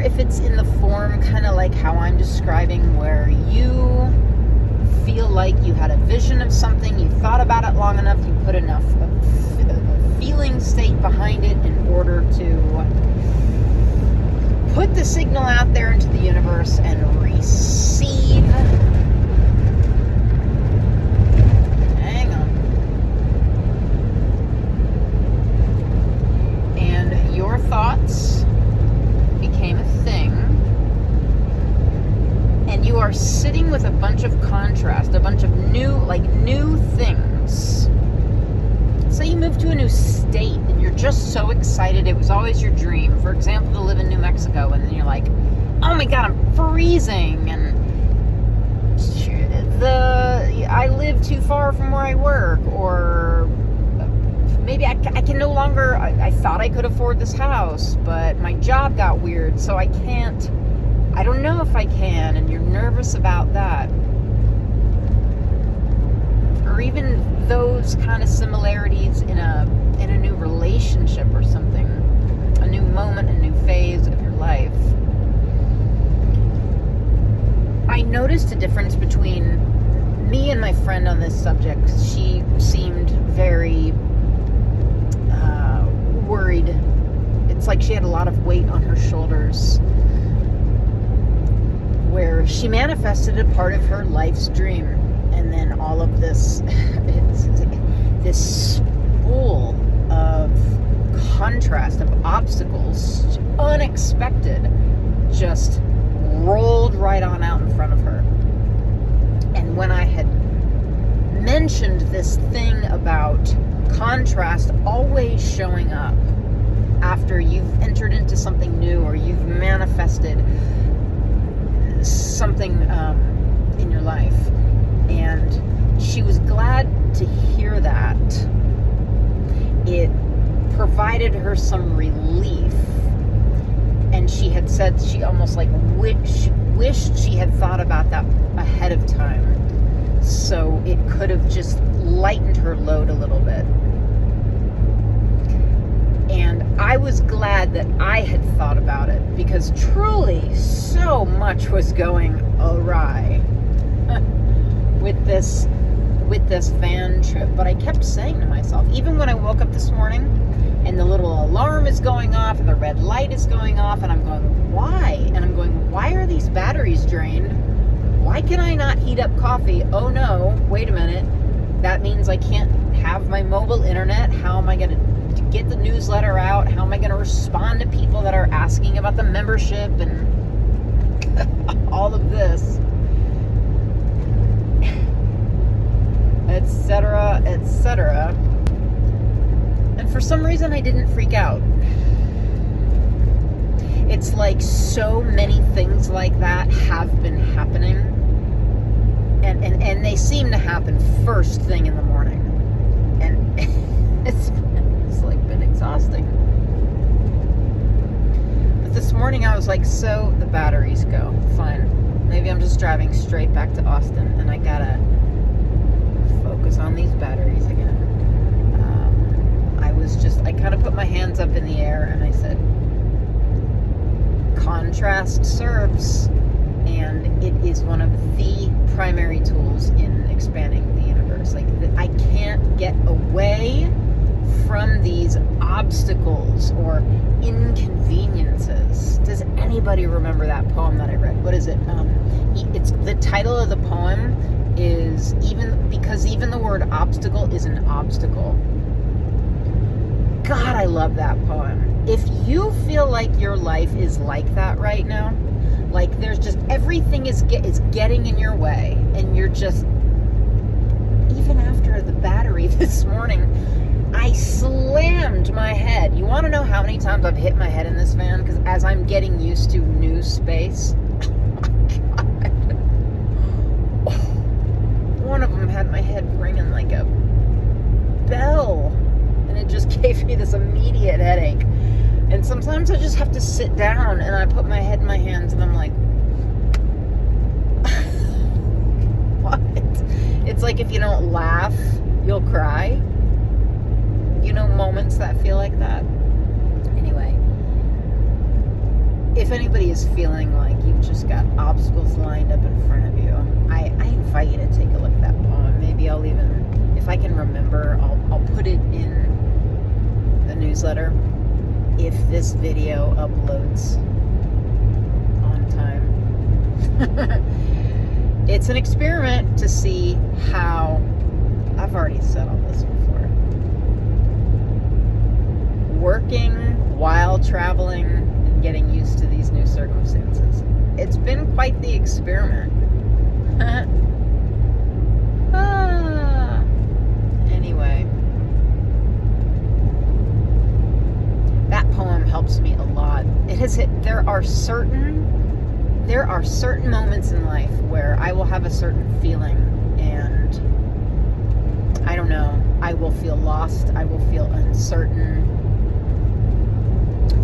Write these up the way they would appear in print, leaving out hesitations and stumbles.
or if it's in the form kind of like how I'm describing, where you feel like you had a vision of something, you thought about it long enough, you put enough feeling state behind it in order to put the signal out there into the universe and receive. Hang on. And your thoughts became a thing. And you are sitting with a bunch of contrast, a bunch of new things. Say you move to a new state and you're just so excited. It was always your dream, for example, to live in New Mexico, and then you're like, oh my god, I'm freezing, and I live too far from where I work, or maybe I can no longer, I thought I could afford this house, but my job got weird, so I don't know if I can, and you're nervous about that. Or even those kind of similarities in a new relationship or something, a new moment, a new phase of your life. I noticed a difference between me and my friend on this subject. She seemed very worried. It's like she had a lot of weight on her shoulders, where she manifested a part of her life's dream, and then all of this this spool of contrast, of obstacles, unexpected, just rolled right on out in front of her. And when I had mentioned this thing about contrast always showing up after you've entered into something new, or you've manifested something in your life, and she was glad to hear that, it provided her some relief. And she had said she almost like wished she had thought about that ahead of time, so it could have just lightened her load a little bit. And I was glad that I had thought about it, because truly so much was going awry with this van trip. But I kept saying to myself, even when I woke up this morning and the little alarm is going off and the red light is going off, and I'm going, why? And I'm going, why are these batteries drained? Why can I not heat up coffee? Oh no, wait a minute. That means I can't have my mobile internet. How am I going to get the newsletter out? How am I going to respond to people that are asking about the membership and all of this, etc., etc. And for some reason I didn't freak out. It's like so many things like that have been happening, and they seem to happen first thing in the morning, and it's like been exhausting. But this morning I was like, so the batteries go, fine, maybe I'm just driving straight back to Austin and I gotta focus on these batteries again. I kind of put my hands up in the air and I said, contrast serves, and it is one of the primary tools in expanding the universe. Like, I can't get away from these obstacles or inconveniences. Does anybody remember that poem that I read? What is it? It's the title of the poem is even the word obstacle is an obstacle. God, I love that poem. If you feel like your life is like that right now, like there's just everything is getting in your way, and you're just, even after the battery this morning, I slammed my head. You want to know how many times I've hit my head in this van? Because as I'm getting used to new space, oh my God. One of them had my head ringing like a bell, and it just gave me this immediate headache. And sometimes I just have to sit down and I put my head in my hands and I'm like, what? It's like if you don't laugh, you'll cry. You know, moments that feel like that. Anyway, if anybody is feeling like you've just got obstacles lined up in front of you, I invite you to take a look at that poem. Maybe I'll even, if I can remember, I'll put it in the newsletter if this video uploads on time. It's an experiment to see how, I've already said all this before, working while traveling and getting used to these new circumstances. It's been quite the experiment. Anyway, that poem helps me a lot. It has hit, there are certain moments in life where I will have a certain feeling, and I don't know, I will feel lost, I will feel uncertain,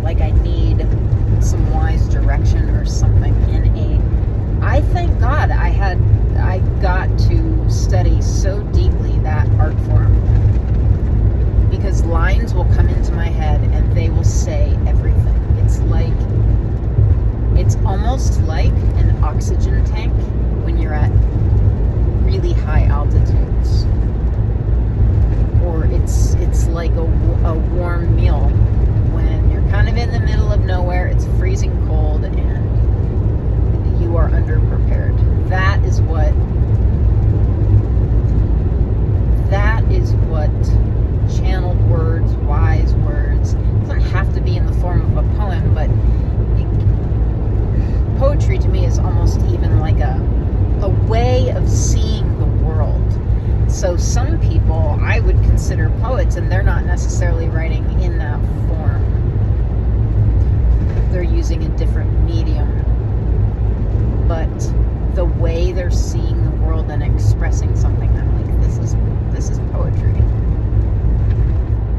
like I need some wise direction or something. I thank God I got to study so deeply that art form, because lines will come into my head and they will say everything. It's almost like an oxygen tank when you're at really high altitudes, or it's like a warm meal when you're kind of in the middle of nowhere, it's freezing cold, and you are underprepared. That is what channeled words, wise words, it doesn't have to be in the form of a poem, but poetry to me is almost even like a way of seeing the world. So some people I would consider poets, and they're not necessarily writing in that form. They're using a different medium. But the way they're seeing the world and expressing something, I'm like, this is poetry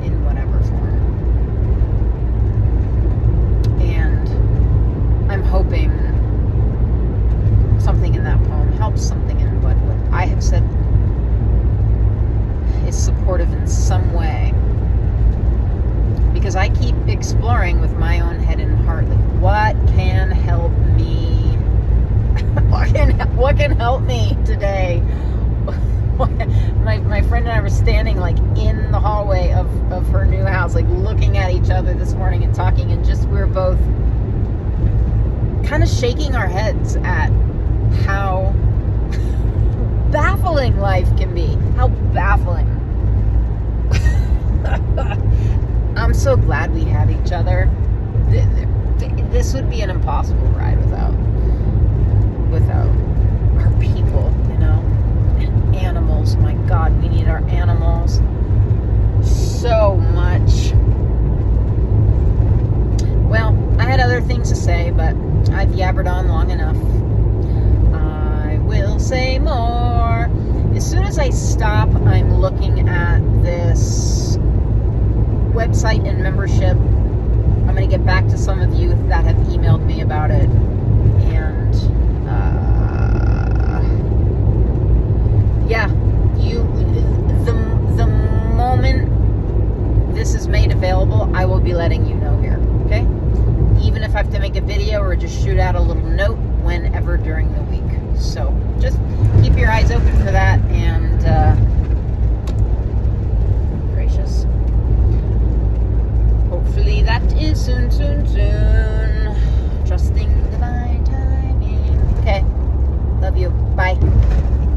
in whatever form. And I'm hoping something in that poem helps, something in what I have said is supportive in some way, because I keep exploring with my own head and heart, like, what can help me? What can help me today? My friend and I were standing like in the hallway of her new house, like looking at each other this morning and talking, and just we were both kind of shaking our heads at how baffling life can be. How baffling. I'm so glad we have each other. This would be an impossible ride without our people, you know. Animals, my God, we need our animals so much. Well, I had other things to say, but I've yabbered on long enough. I will say more. As soon as I stop, I'm looking at this website and membership. I'm going to get back to some of you that have emailed me about it. And yeah, the moment this is made available, I will be letting you know here, okay? Even if I have to make a video or just shoot out a little note whenever during the week. So just keep your eyes open for that, and